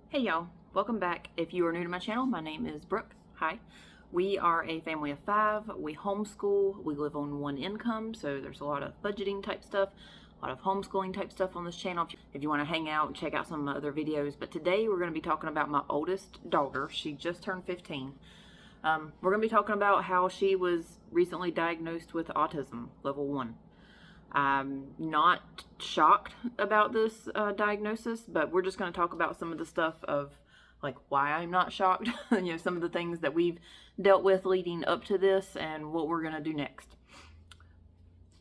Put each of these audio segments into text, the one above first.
Hey y'all, welcome back. If you are new to my channel, my name is Brooke. Hi. We are a family of 5. We homeschool. We live on one income, so there's a lot of budgeting type stuff, a lot of homeschooling type stuff on this channel if you want to hang out and check out some of my other videos. But today we're going to be talking about my oldest daughter. She just turned 15. We're going to be talking about how she was recently diagnosed with autism, level 1. I'm not shocked about this diagnosis, but we're just going to talk about some of the stuff of like why I'm not shocked, some of the things that we've dealt with leading up to this and what we're going to do next.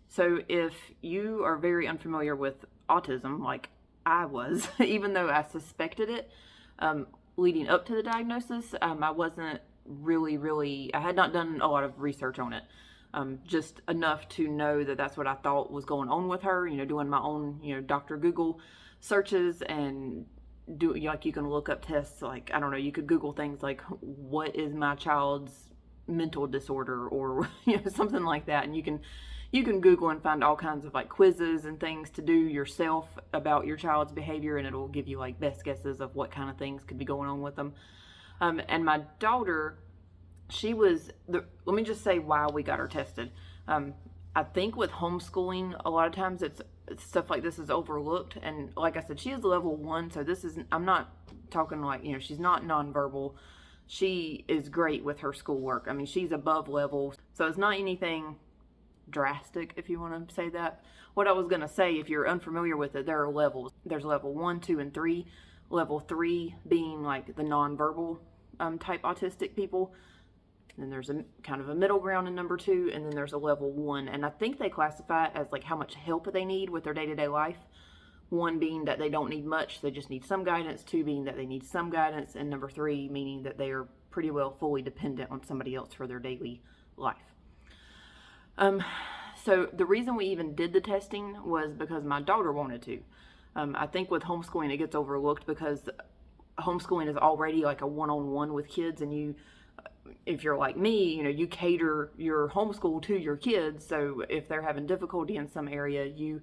So if you are very unfamiliar with autism, like I was, even though I suspected it leading up to the diagnosis, I wasn't really, I had not done a lot of research on it. Just enough to know that that's what I thought was going on with her, doing my own, Dr. Google searches and you can look up tests, like, I don't know, you could Google things like, what is my child's mental disorder or, something like that. And you can Google and find all kinds of like quizzes and things to do yourself about your child's behavior. And it'll give you like best guesses of what kind of things could be going on with them. And my daughter, let me just say why we got her tested. I think with homeschooling, a lot of times it's stuff like this is overlooked. And like I said, she is level 1. So I'm not talking like, she's not nonverbal. She is great with her schoolwork. I mean, she's above level. So it's not anything drastic, if you want to say that. What I was going to say, if you're unfamiliar with it, there are levels. There's level 1, 2, and 3. Level 3 being like the nonverbal type autistic people. Then there's a kind of a middle ground in number 2, and then there's a level 1. And I think they classify it as like how much help they need with their day-to-day life. 1 being that they don't need much, they just need some guidance. 2 being that they need some guidance. And number 3 meaning that they are pretty well fully dependent on somebody else for their daily life. So the reason we even did the testing was because my daughter wanted to. I think with homeschooling it gets overlooked because homeschooling is already like a one-on-one with kids, and if you're like me, you cater your homeschool to your kids. So if they're having difficulty in some area, you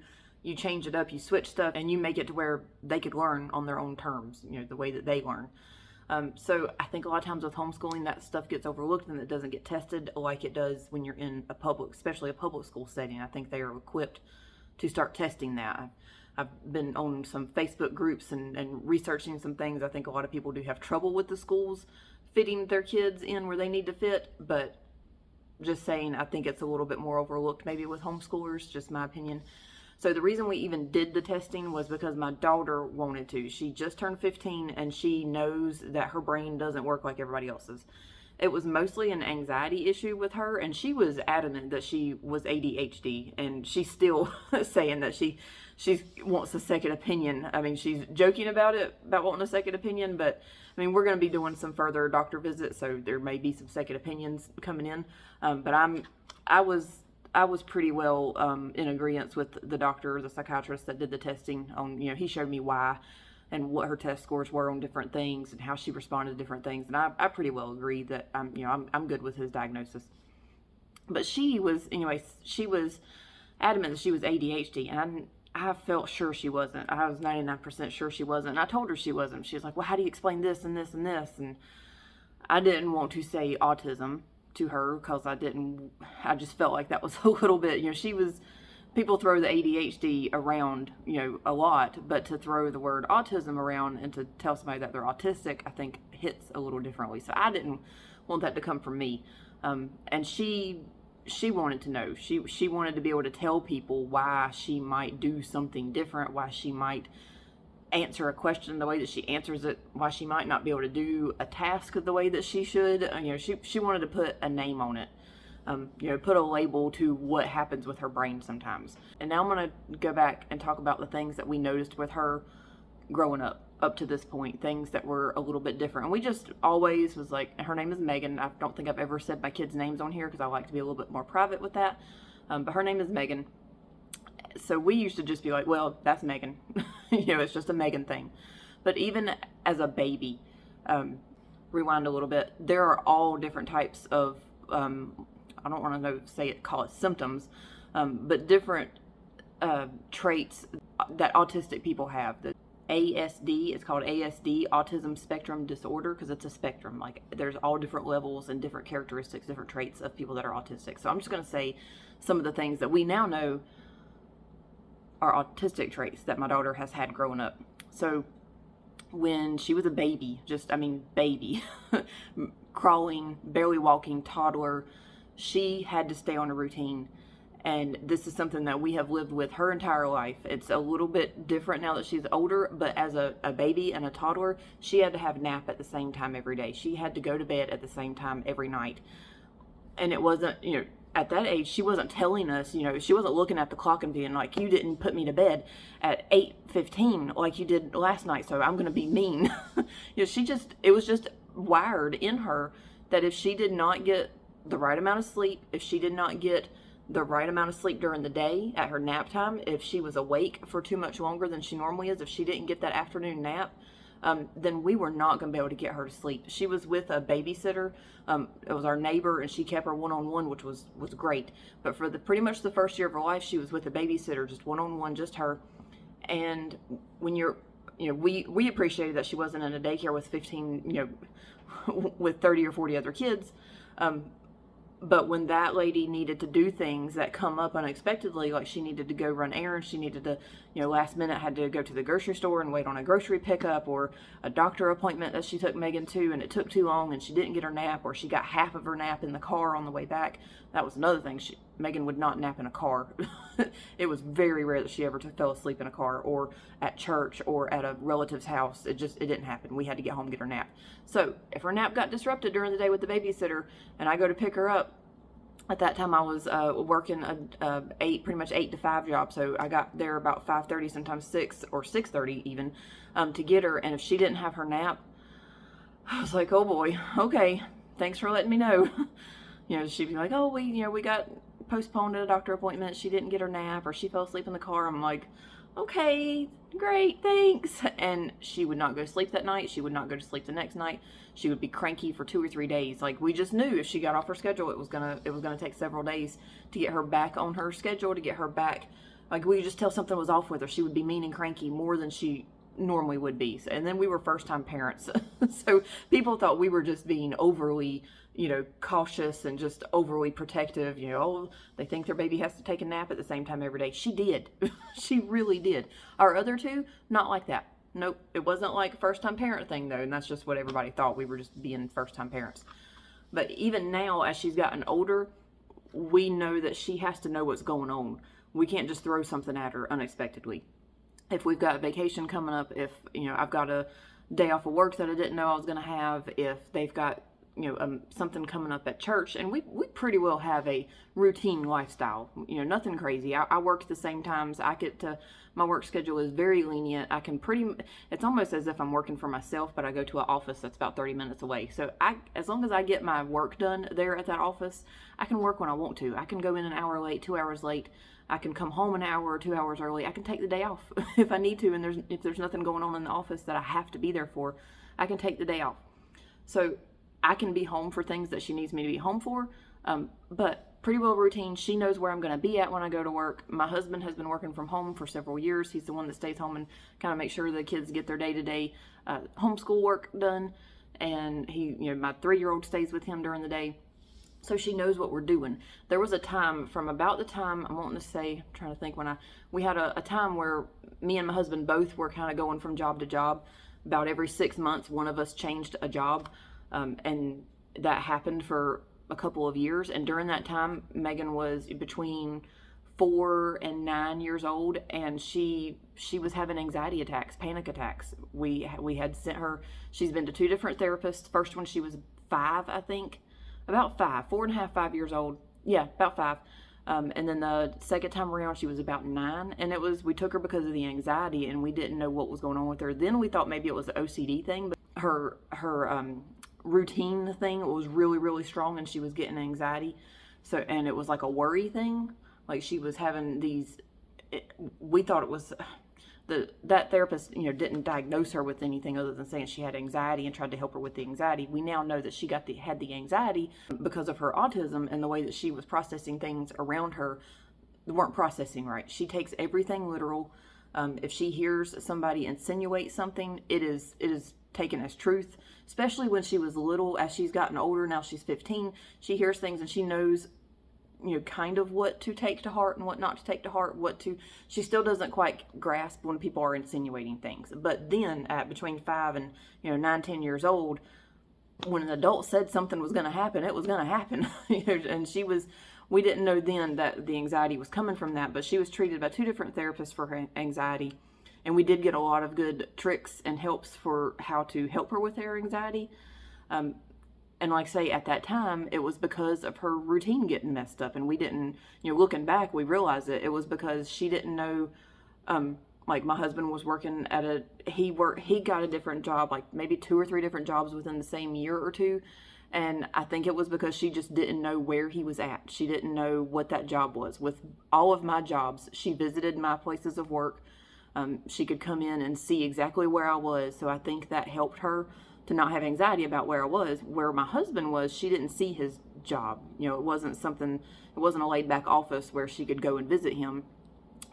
change it up, you switch stuff, and you make it to where they could learn on their own terms, the way that they learn. So I think a lot of times with homeschooling, that stuff gets overlooked and it doesn't get tested like it does when you're in especially a public school setting. I think they are equipped to start testing that. I've been on some Facebook groups and researching some things. I think a lot of people do have trouble with the schools fitting their kids in where they need to fit, but just saying, I think it's a little bit more overlooked maybe with homeschoolers, just my opinion. So the reason we even did the testing was because my daughter wanted to. She just turned 15 and she knows that her brain doesn't work like everybody else's. It was mostly an anxiety issue with her, and she was adamant that she was ADHD, and she's still saying that she wants a second opinion. I mean, she's joking about wanting a second opinion, but I mean, we're going to be doing some further doctor visits, so there may be some second opinions coming in. But I was pretty well in agreement with the doctor, the psychiatrist that did the testing on, he showed me why and what her test scores were on different things and how she responded to different things. And I pretty well agree that I'm good with his diagnosis. But she was adamant that she was ADHD, and I felt sure she wasn't. I was 99% sure she wasn't. And I told her she wasn't. She was like, well, how do you explain this and this and this? And I didn't want to say autism to her because I just felt like that was a little bit, people throw the ADHD around, a lot, but to throw the word autism around and to tell somebody that they're autistic, I think hits a little differently. So I didn't want that to come from me. And she wanted to know. She wanted to be able to tell people why she might do something different, why she might answer a question the way that she answers it, why she might not be able to do a task the way that she should. She wanted to put a name on it. Put a label to what happens with her brain sometimes. And now I'm going to go back and talk about the things that we noticed with her growing up to this point, things that were a little bit different. And we just always was like, her name is Megan. I don't think I've ever said my kids' names on here because I like to be a little bit more private with that. But her name is Megan. So we used to just be like, well, that's Megan. It's just a Megan thing. But even as a baby, rewind a little bit, there are all different types of I don't want to call it symptoms, but different traits that autistic people have. ASD. It's called ASD, Autism Spectrum Disorder, because it's a spectrum. Like, there's all different levels and different characteristics, different traits of people that are autistic. So I'm just going to say some of the things that we now know are autistic traits that my daughter has had growing up. So when she was a baby, baby, crawling, barely walking, toddler, she had to stay on a routine. And this is something that we have lived with her entire life. It's a little bit different now that she's older, but as a baby and a toddler, she had to have nap at the same time every day. She had to go to bed at the same time every night. And it wasn't, at that age, she wasn't telling us, she wasn't looking at the clock and being like, you didn't put me to bed at 8:15 like you did last night, so I'm going to be mean. It was just wired in her that if she did not get the right amount of sleep, if she did not get the right amount of sleep during the day at her nap time, if she was awake for too much longer than she normally is, if she didn't get that afternoon nap, then we were not going to be able to get her to sleep. She was with a babysitter. It was our neighbor, and she kept her one-on-one, which was great. But for pretty much the first year of her life, she was with a babysitter, just one-on-one, just her. And when we appreciated that she wasn't in a daycare with 15, with 30 or 40 other kids. But when that lady needed to do things that come up unexpectedly, like she needed to go run errands, she needed to, last minute had to go to the grocery store and wait on a grocery pickup, or a doctor appointment that she took Megan to and it took too long and she didn't get her nap, or she got half of her nap in the car on the way back. That was another thing. Megan would not nap in a car. It was very rare that she ever fell asleep in a car or at church or at a relative's house. It didn't happen. We had to get home and get her nap. So if her nap got disrupted during the day with the babysitter and I go to pick her up, at that time I was working pretty much 8 to 5 job. So I got there about 5:30, sometimes 6 or 6:30 even, to get her. And if she didn't have her nap, I was like, oh boy, okay, thanks for letting me know. She'd be like, oh, we got postponed at a doctor appointment. She didn't get her nap, or she fell asleep in the car. I'm like, okay, great, thanks. And she would not go to sleep that night. She would not go to sleep the next night. She would be cranky for 2 or 3 days. Like, we just knew if she got off her schedule, it was gonna take several days to get her back on her schedule, to get her back. Like, we could just tell something was off with her. She would be mean and cranky more than she normally would be. And then we were first-time parents. So people thought we were just being overly, cautious and just overly protective. Oh, they think their baby has to take a nap at the same time every day. She did. She really did. Our other two, not like that. Nope. It wasn't like a first-time parent thing, though, and that's just what everybody thought. We were just being first-time parents. But even now, as she's gotten older, we know that she has to know what's going on. We can't just throw something at her unexpectedly. If we've got a vacation coming up, if, I've got a day off of work that I didn't know I was going to have, if they've got, something coming up at church, and we pretty well have a routine lifestyle, nothing crazy. I work the same times. My work schedule is very lenient. It's almost as if I'm working for myself, but I go to an office that's about 30 minutes away. So as long as I get my work done there at that office, I can work when I want to. I can go in an hour late, 2 hours late. I can come home an hour or 2 hours early. I can take the day off if I need to, and if there's nothing going on in the office that I have to be there for, I can take the day off. So I can be home for things that she needs me to be home for, but pretty well routine. She knows where I'm going to be at when I go to work. My husband has been working from home for several years. He's the one that stays home and kind of makes sure the kids get their day-to-day homeschool work done, and my 3-year-old stays with him during the day. So she knows what we're doing. There was a time from about the time, I'm wanting to say, I'm trying to think, we had a time where me and my husband both were kind of going from job to job. About every 6 months, one of us changed a job. And that happened for a couple of years. And during that time, Megan was between 4 and 9 years old, and she was having anxiety attacks, panic attacks. We had sent her, she's been to 2 different therapists. First one, she was 5, I think. About 5, 4.5, 5 years old. Yeah, about 5. And then the second time around, she was about 9. And we took her because of the anxiety, and we didn't know what was going on with her. Then we thought maybe it was the OCD thing, but her routine thing was really, really strong, and she was getting anxiety. So, and it was like a worry thing. Like, she was having we thought it was, that therapist, didn't diagnose her with anything other than saying she had anxiety and tried to help her with the anxiety. We now know that she had the anxiety because of her autism, and the way that she was processing things around her weren't processing right. She takes everything literal. If she hears somebody insinuate something, it is taken as truth, especially when she was little. As she's gotten older, now she's 15, she hears things and she knows, kind of what to take to heart and what not to take to heart, she still doesn't quite grasp when people are insinuating things. But then at between 5 and, 9, 10 years old, when an adult said something was going to happen, it was going to happen. And we didn't know then that the anxiety was coming from that, but she was treated by 2 different therapists for her anxiety. And we did get a lot of good tricks and helps for how to help her with her anxiety. And like I say, at that time, it was because of her routine getting messed up. And we didn't, looking back, we realized it was because she didn't know, like my husband was working he got a different job, like maybe 2 or 3 different jobs within the same year or 2. And I think it was because she just didn't know where he was at. She didn't know what that job was. With all of my jobs, she visited my places of work. She could come in and see exactly where I was. So I think that helped her to not have anxiety about where I was. Where my husband was, she didn't see his job. It wasn't a laid back office where she could go and visit him.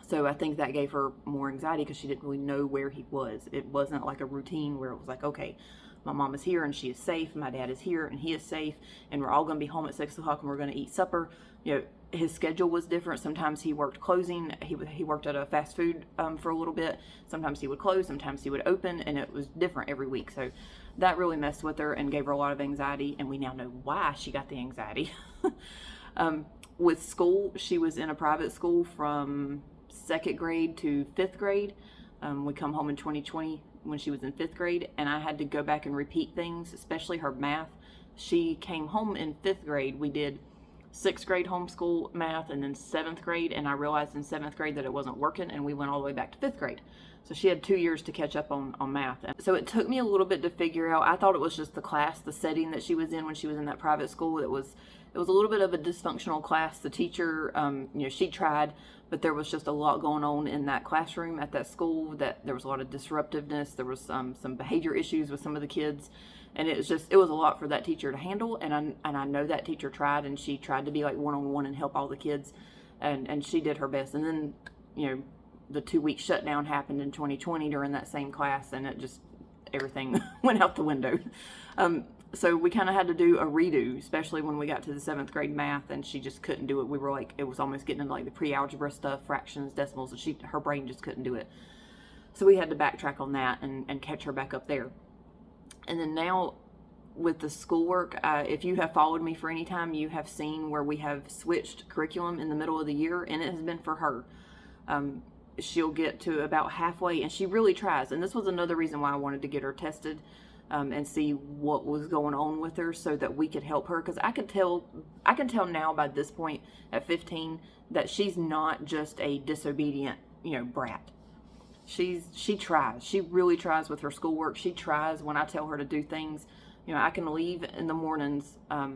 So I think that gave her more anxiety because she didn't really know where he was. It wasn't like a routine where it was like, okay, my mom is here and she is safe. My dad is here and he is safe. And we're all going to be home at 6 o'clock and we're going to eat supper. His schedule was different. Sometimes he worked closing. He worked at a fast food for a little bit. Sometimes he would close. Sometimes he would open. And it was different every week. So that really messed with her and gave her a lot of anxiety. And we now know why she got the anxiety. With school, she was in a private school from 2nd grade to 5th grade. We come home in 2020 when she was in 5th grade, and I had to go back and repeat things, especially her math. She came home in 5th grade. We did 6th grade homeschool math and then 7th grade, and I realized in 7th grade that it wasn't working, and we went all the way back to 5th grade. So she had 2 years to catch up on math. So it took me a little bit to figure out. I thought it was just the class, the setting that she was in when she was in that private school. It was a little bit of a dysfunctional class. The teacher, she tried, but there was just a lot going on in that classroom at that school, that there was a lot of disruptiveness. There was some behavior issues with some of the kids. And it was a lot for that teacher to handle. And I know that teacher tried, and she tried to be like one-on-one and help all the kids. And she did her best. And then, the 2-week shutdown happened in 2020 during that same class, and everything went out the window. So we kind of had to do a redo, especially when we got to the 7th grade math, and she just couldn't do it. We were like, it was almost getting into like the pre-algebra stuff, fractions, decimals, and her brain just couldn't do it. So we had to backtrack on that and catch her back up there. And then now with the schoolwork, if you have followed me for any time, you have seen where we have switched curriculum in the middle of the year, and it has been for her. She'll get to about halfway, and she really tries. And this was another reason why I wanted to get her tested and see what was going on with her so that we could help her. Because I can tell now by this point at 15 that she's not just a disobedient, brat. She tries. She really tries with her schoolwork. She tries when I tell her to do things. I can leave in the mornings. I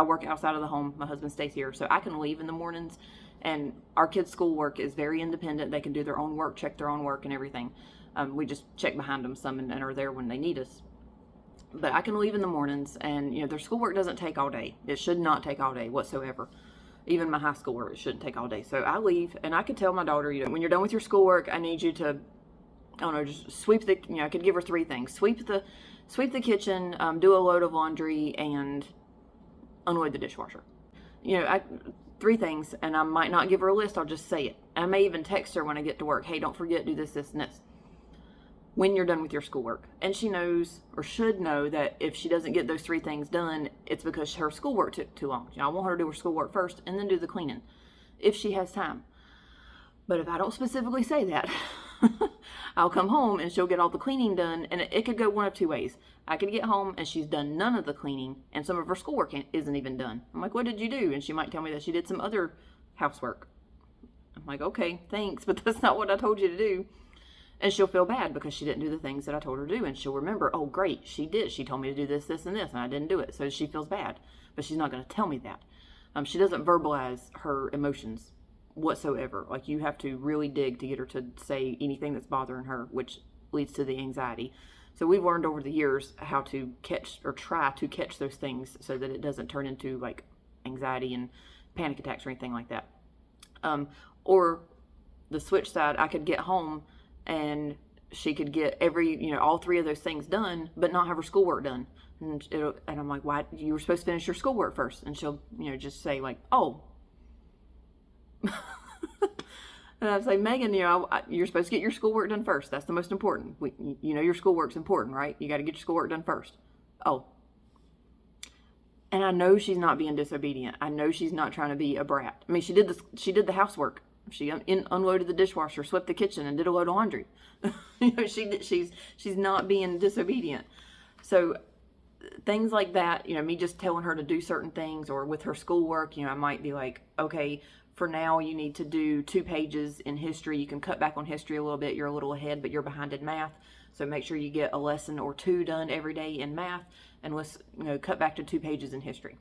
work outside of the home. My husband stays here, so I can leave in the mornings. And our kids' schoolwork is very independent. They can do their own work, check their own work and everything. We just check behind them some and are there when they need us. But I can leave in the mornings, and their schoolwork doesn't take all day. It should not take all day whatsoever. Even my high school work, it shouldn't take all day. So I leave, and I could tell my daughter, when you're done with your schoolwork, I need you to, I don't know, just sweep I could give her 3 things. Sweep the kitchen, do a load of laundry, and unload the dishwasher. 3 things, and I might not give her a list. I'll just say it. I may even text her when I get to work. Hey, don't forget, do this, this, and this. When you're done with your schoolwork. And she knows, or should know, that if she doesn't get those 3 things done, it's because her schoolwork took too long. I want her to do her schoolwork first and then do the cleaning, if she has time. But if I don't specifically say that, I'll come home and she'll get all the cleaning done, and it could go one of 2 ways. I could get home and she's done none of the cleaning, and some of her schoolwork isn't even done. I'm like, what did you do? And she might tell me that she did some other housework. I'm like, okay, thanks, but that's not what I told you to do. And she'll feel bad because she didn't do the things that I told her to do, and she'll remember, oh, great, she did. She told me to do this, this, and this, and I didn't do it. So she feels bad, but she's not going to tell me that. She doesn't verbalize her emotions whatsoever. Like, you have to really dig to get her to say anything that's bothering her, which leads to the anxiety. So we've learned over the years how to catch, or try to catch, those things so that it doesn't turn into like anxiety and panic attacks or anything like that. Or the switch side, I could get home and she could get all three of those things done, but not have her schoolwork done. And I'm like, why? You were supposed to finish your schoolwork first. And she'll, just say like, oh. And I'd say, Megan, you're supposed to get your schoolwork done first. That's the most important. Your schoolwork's important, right? You got to get your schoolwork done first. Oh. And I know she's not being disobedient. I know she's not trying to be a brat. I mean, she did the housework. She unloaded the dishwasher, swept the kitchen, and did a load of laundry. She's not being disobedient. So things like that, me just telling her to do certain things, or with her schoolwork, I might be like, okay, for now you need to do 2 pages in history. You can cut back on history a little bit. You're a little ahead, but you're behind in math. So make sure you get a lesson or 2 done every day in math, and let's cut back to 2 pages in history.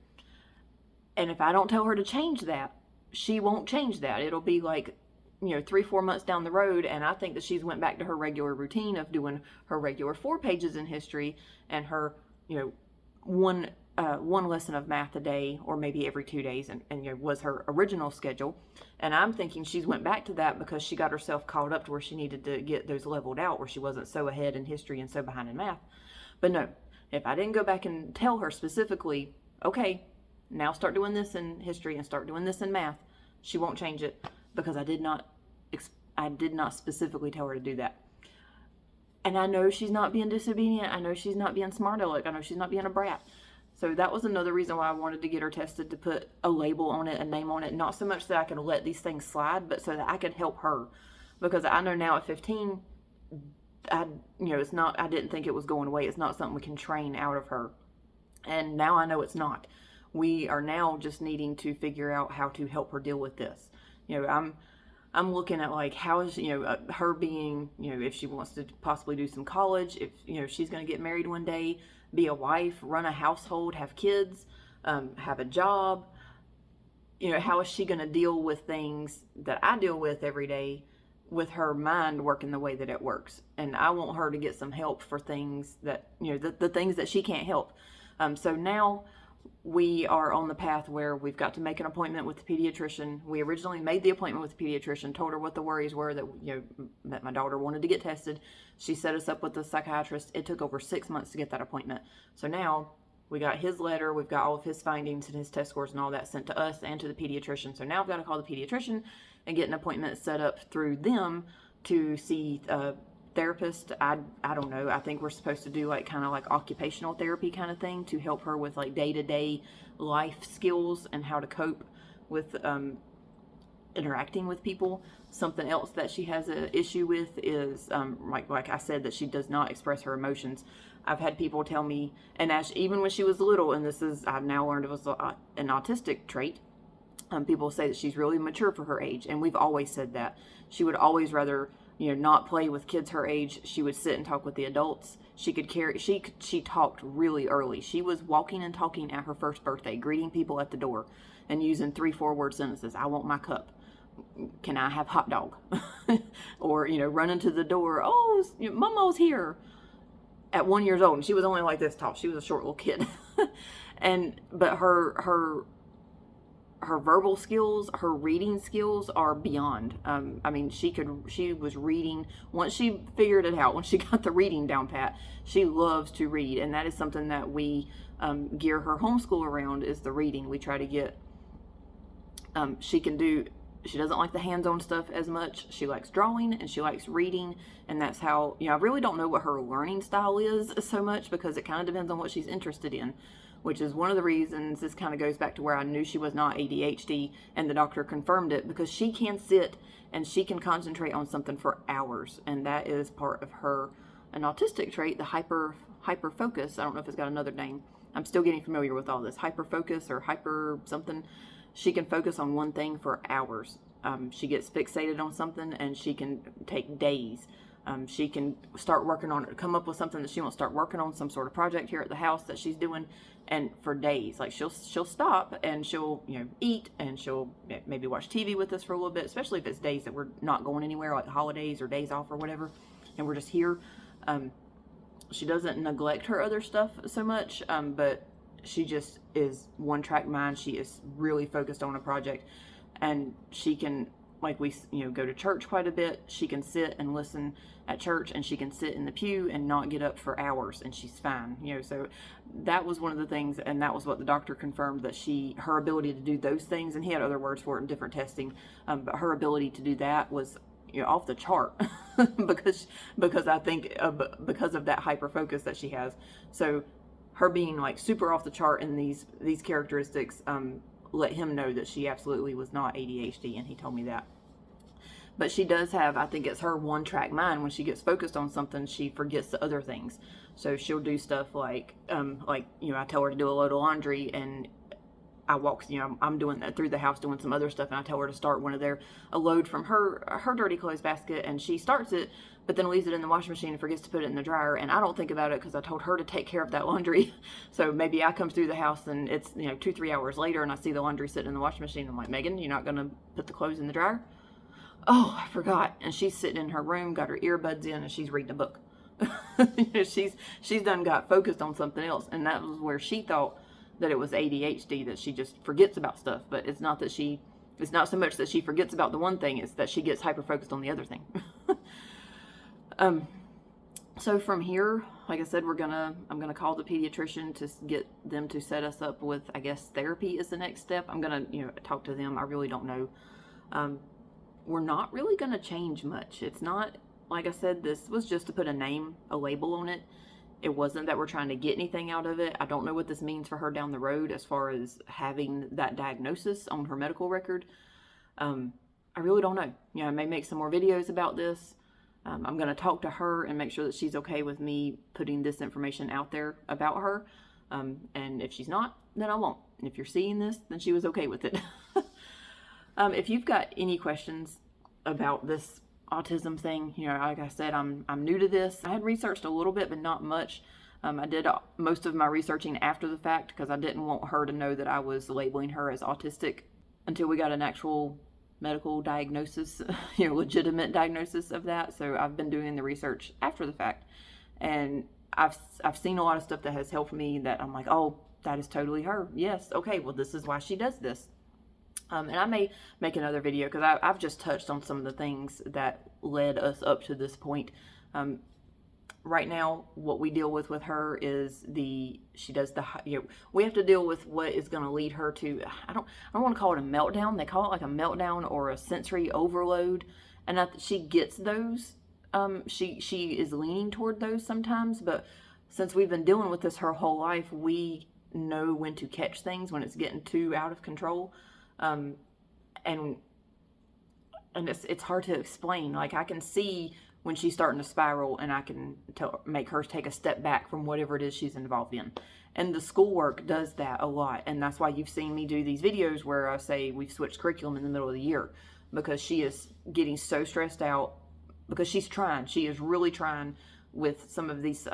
And if I don't tell her to change that, she won't change that. It'll be like 3-4 months down the road, and I think that she's went back to her regular routine of doing her regular 4 pages in history and her one lesson of math a day, or maybe every 2 days, and was her original schedule. And I'm thinking she's went back to that because she got herself caught up to where she needed to get those leveled out, where she wasn't so ahead in history and so behind in math. But no, if I didn't go back and tell her specifically, okay, now start doing this in history and start doing this in math, she won't change it, because I did not specifically tell her to do that. And I know she's not being disobedient. I know she's not being smart aleck. I know she's not being a brat. So that was another reason why I wanted to get her tested, to put a label on it, a name on it. Not so much that I could let these things slide, but so that I could help her. Because I know now at 15, I didn't think it was going away. It's not something we can train out of her. And now I know it's not. We are now just needing to figure out how to help her deal with this. I'm looking at like, how is, her being, if she wants to possibly do some college, if, she's going to get married one day, be a wife, run a household, have kids, have a job, how is she going to deal with things that I deal with every day, with her mind working the way that it works? And I want her to get some help for things that, the things that she can't help. So now we are on the path where we've got to make an appointment with the pediatrician. We originally made the appointment with the pediatrician, told her what the worries were, that my daughter wanted to get tested. She set us up with the psychiatrist. It took over 6 months to get that appointment. So now we got his letter, we've got all of his findings and his test scores and all that sent to us and to the pediatrician. So now I've got to call the pediatrician and get an appointment set up through them to see a therapist. I don't know. I think we're supposed to do like kind of like occupational therapy kind of thing to help her with like day-to-day life skills and how to cope with interacting with people. Something else that she has an issue with is like I said, that she does not express her emotions. I've had people tell me, and even when she was little, and I've now learned it was an autistic trait, people say that she's really mature for her age, and we've always said that. She would always rather not play with kids her age. She would sit and talk with the adults. She talked really early. She was walking and talking at her first birthday, greeting people at the door and using 3-4 word sentences. I want my cup. Can I have hot dog? Or, running to the door. Oh, Momo's here. At 1 year old. And she was only like this tall. She was a short little kid. But her verbal skills, her reading skills are beyond. She was reading, once she figured it out, once she got the reading down pat, she loves to read. And that is something that we gear her homeschool around, is the reading. We try to get, she doesn't like the hands-on stuff as much. She likes drawing and she likes reading. And that's how, I really don't know what her learning style is so much, because it kind of depends on what she's interested in. Which is one of the reasons this kind of goes back to where I knew she was not ADHD, and the doctor confirmed it, because she can sit and she can concentrate on something for hours, and that is part of an autistic trait, the hyper focus. I don't know if it's got another name. I'm still getting familiar with all this. Hyper focus or hyper something. She can focus on one thing for hours. She gets fixated on something and she can take days. She can start working on it, come up with something that she wants to start working on, some sort of project here at the house that she's doing, and for days. Like she'll stop and she'll eat, and she'll maybe watch TV with us for a little bit, especially if it's days that we're not going anywhere, like holidays or days off or whatever, and we're just here. She doesn't neglect her other stuff so much, but she just is one track mind. She is really focused on a project, and she can like we, go to church quite a bit. She can sit and listen at church, and she can sit in the pew and not get up for hours, and she's fine. So that was one of the things, and that was what the doctor confirmed, that her ability to do those things, and he had other words for it in different testing, but her ability to do that was off the chart because I think because of that hyper focus that she has. So her being like super off the chart in these characteristics let him know that she absolutely was not ADHD, and he told me that. But she does have, I think it's her one-track mind. When she gets focused on something, she forgets the other things. So she'll do stuff like I tell her to do a load of laundry, and I walk, I'm doing that through the house doing some other stuff, and I tell her to start a load from her dirty clothes basket, and she starts it, but then leaves it in the washing machine and forgets to put it in the dryer, and I don't think about it because I told her to take care of that laundry. So maybe I come through the house and it's 2-3 hours later, and I see the laundry sitting in the washing machine. I'm like, Megan, you're not gonna put the clothes in the dryer? Oh, I forgot. And she's sitting in her room, got her earbuds in, and she's reading a book. She's done got focused on something else, and that was where she thought that it was ADHD, that she just forgets about stuff. But it's not so much that she forgets about the one thing, it's that she gets hyper focused on the other thing. So from here, like I said, I'm gonna call the pediatrician to get them to set us up with, I guess, therapy is the next step. I'm gonna talk to them. I really don't know. We're not really gonna change much. It's not, like I said, this was just to put a label on it. It wasn't that we're trying to get anything out of it. I don't know what this means for her down the road as far as having that diagnosis on her medical record. I really don't know. I may make some more videos about this. I'm going to talk to her and make sure that she's okay with me putting this information out there about her. And if she's not, then I won't. And if you're seeing this, then she was okay with it. If you've got any questions about this autism thing, like I said, I'm new to this. I had researched a little bit, but not much. I did most of my researching after the fact because I didn't want her to know that I was labeling her as autistic until we got an actual medical diagnosis, legitimate diagnosis of that. So I've been doing the research after the fact, and I've seen a lot of stuff that has helped me that I'm like, oh, that is totally her. Yes, okay, well, this is why she does this. And I may make another video because I've just touched on some of the things that led us up to this point. Right now, what we deal with her is we have to deal with what is going to lead her to, I don't want to call it a meltdown. They call it like a meltdown or a sensory overload. And she gets those. She is leaning toward those sometimes, but since we've been dealing with this her whole life, we know when to catch things when it's getting too out of control. And it's hard to explain. Like, I can see when she's starting to spiral, and I can make her take a step back from whatever it is she's involved in. And the schoolwork does that a lot. And that's why you've seen me do these videos where I say we've switched curriculum in the middle of the year, because she is getting so stressed out because she's trying. She is really trying with some of this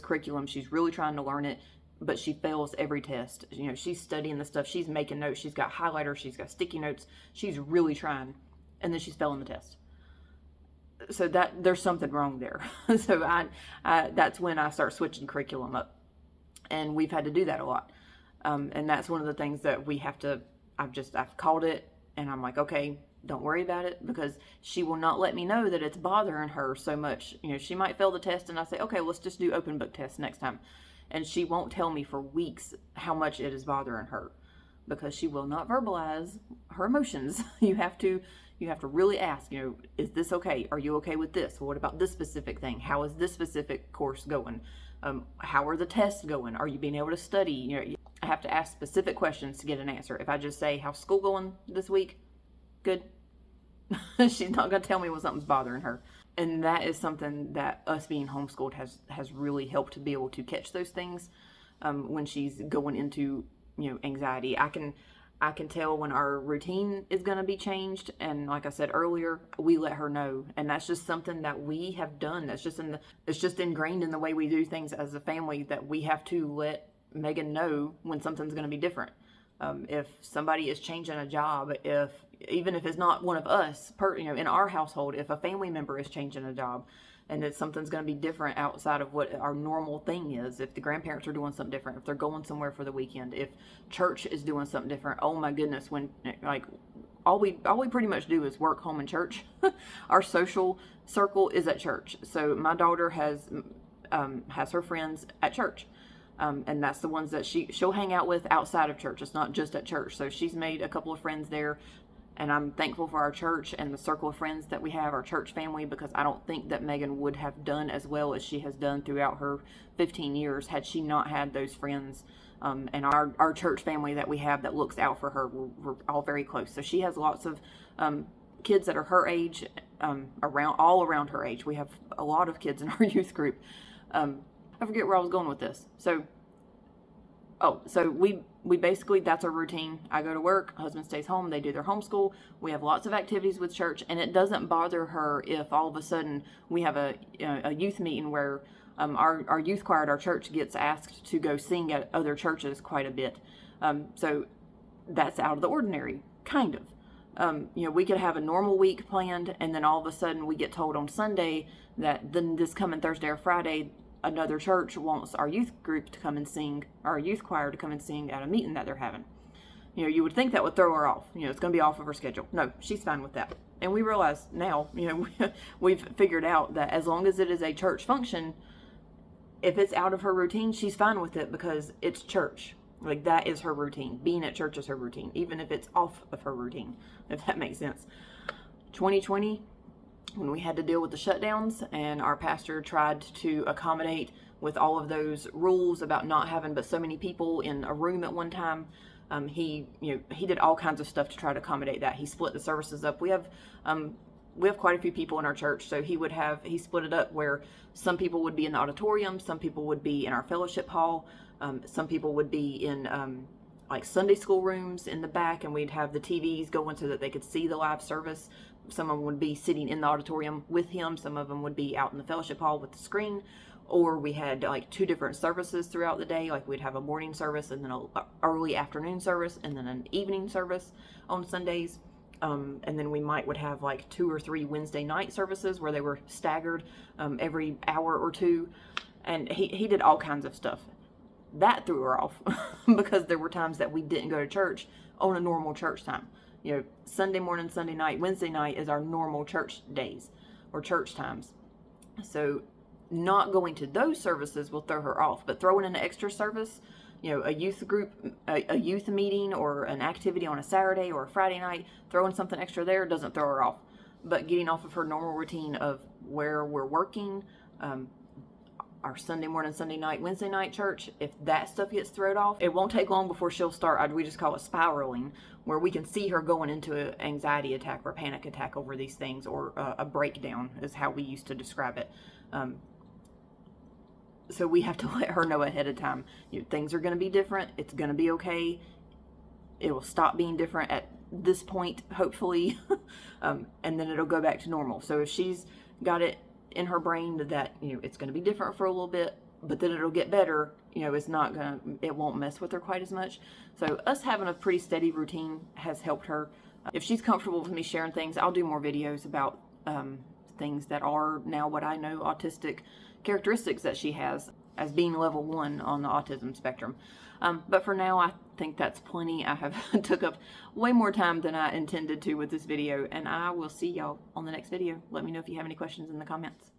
curriculum. She's really trying to learn it, but she fails every test. She's studying the stuff. She's making notes. She's got highlighters. She's got sticky notes. She's really trying, and then she's failing the test. So that there's something wrong there. So that's when I start switching curriculum up, and we've had to do that a lot. And that's one of the things that we have to. I've called it, and I'm like, okay, don't worry about it, because she will not let me know that it's bothering her so much. She might fail the test, and I say, okay, let's just do open book tests next time. And she won't tell me for weeks how much it is bothering her, because she will not verbalize her emotions. You have to really ask, is this okay? Are you okay with this? What about this specific thing? How is this specific course going? How are the tests going? Are you being able to study? I have to ask specific questions to get an answer. If I just say, how's school going this week? Good. She's not going to tell me when something's bothering her. And that is something that us being homeschooled has really helped to be able to catch those things when she's going into anxiety. I can tell when our routine is going to be changed, and like I said earlier, we let her know, and that's just something that we have done. It's just ingrained in the way we do things as a family, that we have to let Megan know when something's going to be different. If somebody is changing a job, even if it's not one of us, in our household, if a family member is changing a job and it's something's going to be different outside of what our normal thing is, if the grandparents are doing something different, if they're going somewhere for the weekend, if church is doing something different, oh my goodness, when all we pretty much do is work, home, and church. Our social circle is at church. So my daughter has her friends at church. And that's the ones that she'll hang out with outside of church. It's not just at church. So she's made a couple of friends there, and I'm thankful for our church and the circle of friends that we have, our church family, because I don't think that Megan would have done as well as she has done throughout her 15 years had she not had those friends. And our church family that we have that looks out for her, we're all very close. So she has lots of kids that are her age, all around her age. We have a lot of kids in our youth group. I forget where I was going with this. So we basically, that's our routine. I go to work, husband stays home, they do their homeschool. We have lots of activities with church, and it doesn't bother her if all of a sudden we have a youth meeting where our youth choir at our church gets asked to go sing at other churches quite a bit. So that's out of the ordinary, kind of. We could have a normal week planned, and then all of a sudden we get told on Sunday that then this coming Thursday or Friday, another church wants our youth group to come and sing, our youth choir to come and sing at a meeting that they're having. You would think that would throw her off. It's going to be off of her schedule. No, she's fine with that. And we realize now, we've figured out that as long as it is a church function, if it's out of her routine, she's fine with it because it's church. Like, that is her routine. Being at church is her routine, even if it's off of her routine, if that makes sense. 2020, when we had to deal with the shutdowns and our pastor tried to accommodate with all of those rules about not having but so many people in a room at one time, he did all kinds of stuff to try to accommodate that. He split the services up. We have quite a few people in our church, so he split it up where some people would be in the auditorium, some people would be in our fellowship hall, some people would be in like Sunday school rooms in the back, and we'd have the TVs going so that they could see the live service. Some of them would be sitting in the auditorium with him. Some of them would be out in the fellowship hall with the screen. Or we had like 2 different services throughout the day. Like, we'd have a morning service and then an early afternoon service and then an evening service on Sundays. And then we would have like 2 or 3 Wednesday night services where they were staggered every hour or 2. And he did all kinds of stuff. That threw her off because there were times that we didn't go to church on a normal church time. Sunday morning, Sunday night, Wednesday night is our normal church days or church times. So not going to those services will throw her off, but throwing in an extra service, a youth group, a youth meeting or an activity on a Saturday or a Friday night, throwing something extra there doesn't throw her off. But getting off of her normal routine of where we're working, our Sunday morning, Sunday night, Wednesday night church, if that stuff gets thrown off, it won't take long before she'll start, we just call it spiraling, where we can see her going into an anxiety attack or a panic attack over these things, or a breakdown is how we used to describe it. So we have to let her know ahead of time, things are going to be different, it's going to be okay, it will stop being different at this point, hopefully, and then it'll go back to normal. So if she's got it in her brain that it's going to be different for a little bit, but then it'll get better, it won't mess with her quite as much. So us having a pretty steady routine has helped her. If she's comfortable with me sharing things, I'll do more videos about things that are now what I know autistic characteristics that she has as being level 1 on the autism spectrum. But for now, I think that's plenty. I have took up way more time than I intended to with this video, and I will see y'all on the next video. Let me know if you have any questions in the comments.